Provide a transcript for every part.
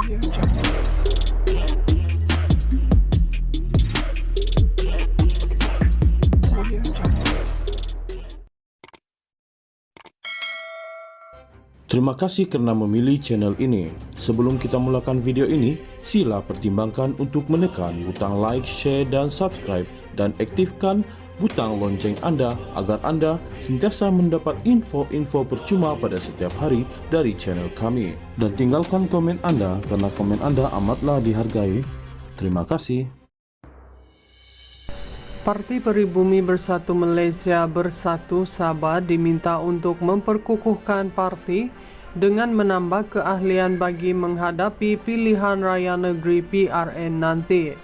Terima kasih karena memilih channel ini. Sebelum kita mulakan video ini, sila pertimbangkan untuk menekan butang like, share, dan subscribe, dan aktifkan butang lonceng Anda agar Anda sentiasa mendapat info-info percuma pada setiap hari dari channel kami. Dan tinggalkan komen Anda karena komen Anda amatlah dihargai. Terima kasih. Parti Pribumi Bersatu Malaysia Bersatu Sabah diminta untuk memperkukuhkan parti dengan menambah keahlian bagi menghadapi pilihan raya negeri PRN nanti.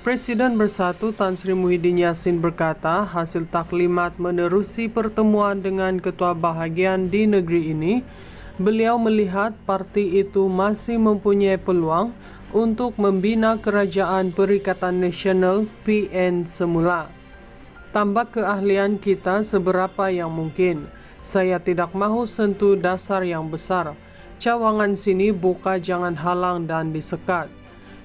Presiden Bersatu Tan Sri Muhyiddin Yassin berkata hasil taklimat menerusi pertemuan dengan ketua bahagian di negeri ini, beliau melihat parti itu masih mempunyai peluang untuk membina Kerajaan Perikatan Nasional PN semula. Tambah keahlian kita seberapa yang mungkin. Saya tidak mahu sentuh dasar yang besar. Cawangan sini buka, jangan halang dan disekat.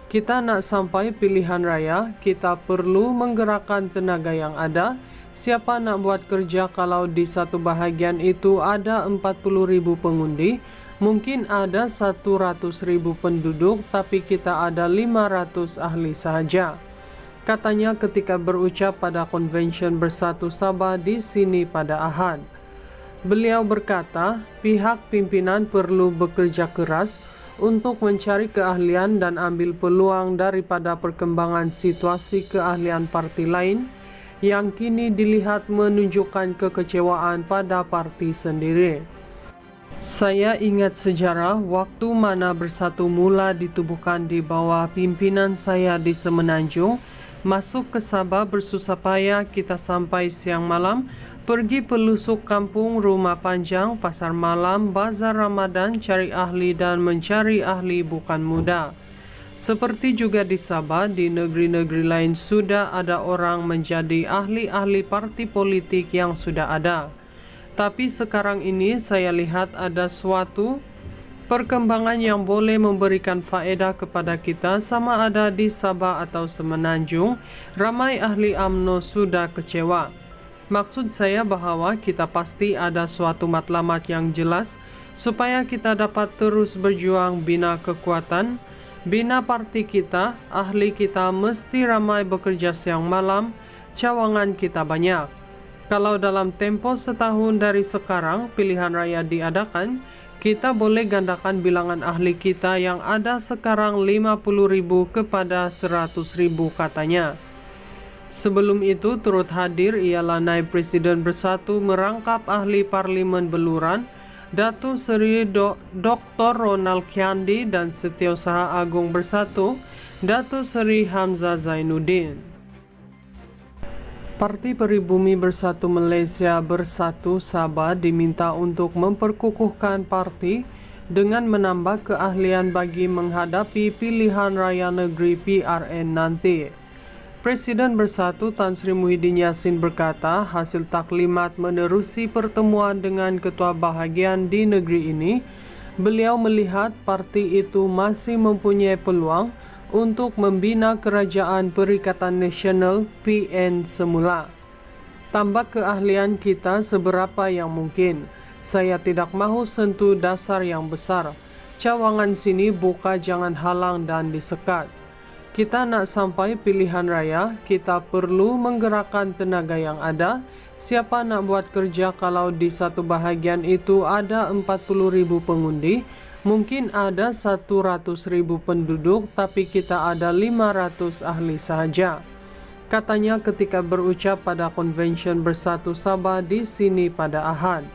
Kita nak sampai pilihan raya, kita perlu menggerakkan tenaga yang ada. Siapa nak buat kerja kalau di satu bahagian itu ada 40,000 pengundi? Mungkin ada 100,000 penduduk, tapi kita ada 500 ahli sahaja. Katanya ketika berucap pada Konvensyen Bersatu Sabah di sini pada Ahad. Beliau berkata, pihak pimpinan perlu bekerja keras untuk mencari keahlian dan ambil peluang daripada perkembangan situasi keahlian parti lain yang kini dilihat menunjukkan kekecewaan pada parti sendiri. Saya ingat sejarah waktu mana Bersatu mula ditubuhkan di bawah pimpinan saya di Semenanjung, masuk ke Sabah bersusah payah kita sampai siang malam, pergi pelusuk kampung, rumah panjang, pasar malam, bazar Ramadan, cari ahli dan mencari ahli bukan mudah. Seperti juga di Sabah, di negeri-negeri lain sudah ada orang menjadi ahli-ahli parti politik yang sudah ada. Tapi sekarang ini saya lihat ada suatu perkembangan yang boleh memberikan faedah kepada kita, sama ada di Sabah atau Semenanjung. Ramai ahli UMNO sudah kecewa. Maksud saya bahawa kita pasti ada suatu matlamat yang jelas supaya kita dapat terus berjuang bina kekuatan, bina parti kita. Ahli kita mesti ramai bekerja siang malam, cawangan kita banyak. Kalau dalam tempo setahun dari sekarang pilihan raya diadakan, kita boleh gandakan bilangan ahli kita yang ada sekarang 50,000 kepada 100,000 katanya. Sebelum itu turut hadir ialah Naib Presiden Bersatu merangkap ahli Parlimen Beluran, Datuk Seri Dr. Ronald Kiandi, dan Setiausaha Agung Bersatu, Datuk Seri Hamzah Zainuddin. Parti Pribumi Bersatu Malaysia Bersatu Sabah diminta untuk memperkukuhkan parti dengan menambah keahlian bagi menghadapi pilihan raya negeri PRN nanti. Presiden Bersatu Tan Sri Muhyiddin Yassin berkata hasil taklimat menerusi pertemuan dengan ketua bahagian di negeri ini, beliau melihat parti itu masih mempunyai peluang untuk membina Kerajaan Perikatan Nasional PN semula. Tambah keahlian kita seberapa yang mungkin. Saya tidak mahu sentuh dasar yang besar. Cawangan sini buka, jangan halang dan disekat. Kita nak sampai pilihan raya, kita perlu menggerakkan tenaga yang ada. Siapa nak buat kerja kalau di satu bahagian itu ada 40,000 pengundi? Mungkin ada 100,000 penduduk, tapi kita ada 500 ahli sahaja. Katanya ketika berucap pada Konvensyen Bersatu Sabah di sini pada Ahad.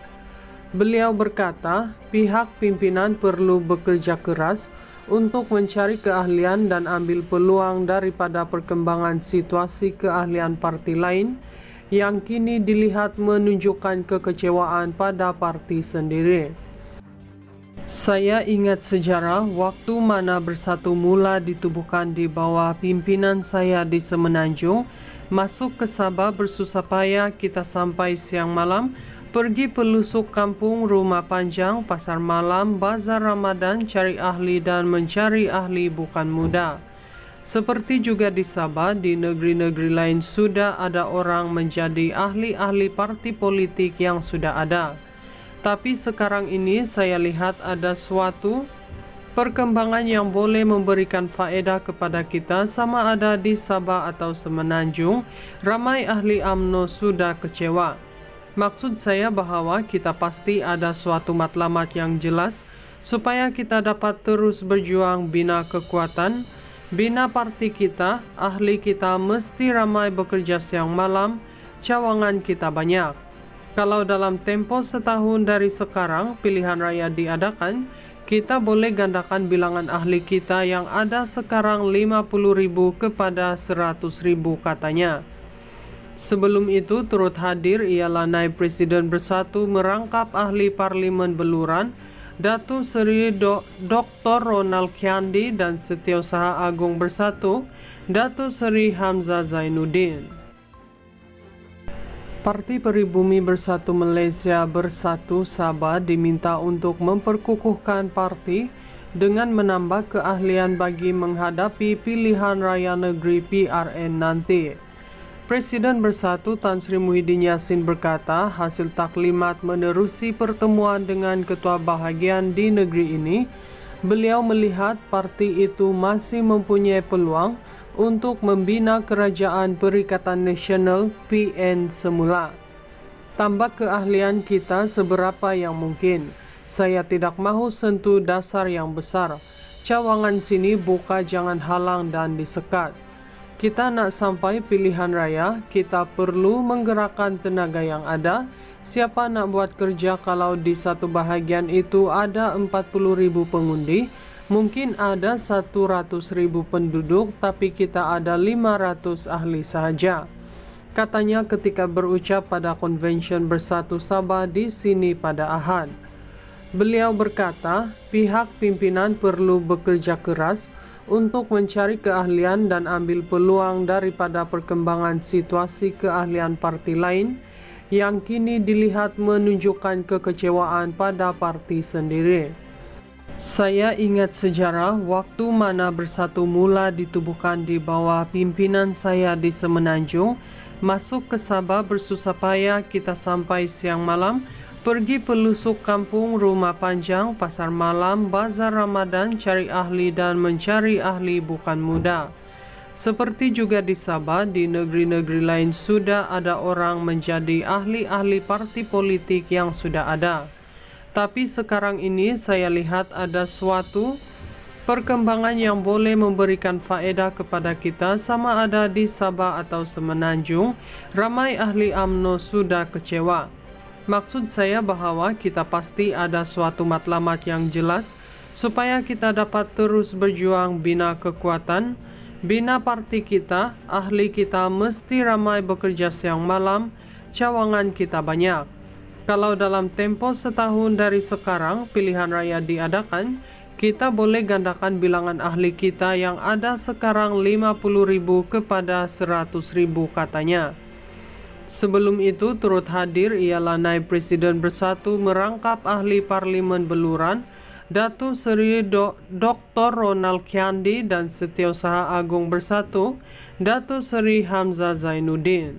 Beliau berkata, pihak pimpinan perlu bekerja keras untuk mencari keahlian dan ambil peluang daripada perkembangan situasi keahlian parti lain yang kini dilihat menunjukkan kekecewaan pada parti sendiri. Saya ingat sejarah waktu mana Bersatu mula ditubuhkan di bawah pimpinan saya di Semenanjung, masuk ke Sabah bersusah payah kita sampai siang malam, pergi pelusuk kampung, rumah panjang, pasar malam, bazar Ramadan, cari ahli dan mencari ahli bukan mudah. Seperti juga di Sabah, di negeri-negeri lain sudah ada orang menjadi ahli-ahli parti politik yang sudah ada. Tapi sekarang ini saya lihat ada suatu perkembangan yang boleh memberikan faedah kepada kita, sama ada di Sabah atau Semenanjung, ramai ahli UMNO sudah kecewa. Maksud saya bahwa kita pasti ada suatu matlamat yang jelas supaya kita dapat terus berjuang bina kekuatan, bina parti kita, ahli kita mesti ramai bekerja siang malam, cawangan kita banyak. Kalau dalam tempo setahun dari sekarang pilihan raya diadakan, kita boleh gandakan bilangan ahli kita yang ada sekarang 50.000 kepada 100.000 katanya. Sebelum itu turut hadir ialah Naib Presiden Bersatu merangkap ahli Parlimen Beluran, Datuk Seri Dr. Ronald Kiandi, dan Setiausaha Agung Bersatu, Datuk Seri Hamzah Zainuddin. Parti Peribumi Bersatu Malaysia Bersatu Sabah diminta untuk memperkukuhkan parti dengan menambah keahlian bagi menghadapi pilihan raya negeri PRN nanti. Presiden Bersatu Tan Sri Muhyiddin Yassin berkata hasil taklimat menerusi pertemuan dengan ketua bahagian di negeri ini, beliau melihat parti itu masih mempunyai peluang untuk membina Kerajaan Perikatan Nasional PN semula. Tambah keahlian kita seberapa yang mungkin. Saya tidak mahu sentuh dasar yang besar. Cawangan sini buka, jangan halang dan disekat. Kita nak sampai pilihan raya, kita perlu menggerakkan tenaga yang ada. Siapa nak buat kerja kalau di satu bahagian itu ada 40.000 pengundi, mungkin ada 100.000 penduduk, tapi kita ada 500 ahli sahaja. Katanya ketika berucap pada Konvensyen Bersatu Sabah di sini pada Ahad. Beliau berkata, pihak pimpinan perlu bekerja keras untuk mencari keahlian dan ambil peluang daripada perkembangan situasi keahlian parti lain yang kini dilihat menunjukkan kekecewaan pada parti sendiri. Saya ingat sejarah waktu mana Bersatu mula ditubuhkan di bawah pimpinan saya di Semenanjung, masuk ke Sabah bersusah payah kita sampai siang malam, pergi pelusuk kampung, rumah panjang, pasar malam, bazar Ramadan, cari ahli dan mencari ahli bukan mudah. Seperti juga di Sabah, di negeri-negeri lain sudah ada orang menjadi ahli-ahli parti politik yang sudah ada. Tapi sekarang ini saya lihat ada suatu perkembangan yang boleh memberikan faedah kepada kita, sama ada di Sabah atau Semenanjung, ramai ahli UMNO sudah kecewa. Maksud saya bahwa kita pasti ada suatu matlamat yang jelas supaya kita dapat terus berjuang bina kekuatan, bina parti kita, ahli kita mesti ramai bekerja siang malam, cawangan kita banyak. Kalau dalam tempo setahun dari sekarang pilihan raya diadakan, kita boleh gandakan bilangan ahli kita yang ada sekarang 50.000 kepada 100.000 katanya. Sebelum itu turut hadir ialah Naib Presiden Bersatu merangkap ahli Parlimen Beluran, Datuk Seri Dr. Ronald Kiandi, dan Setiausaha Agung Bersatu, Datuk Seri Hamzah Zainuddin.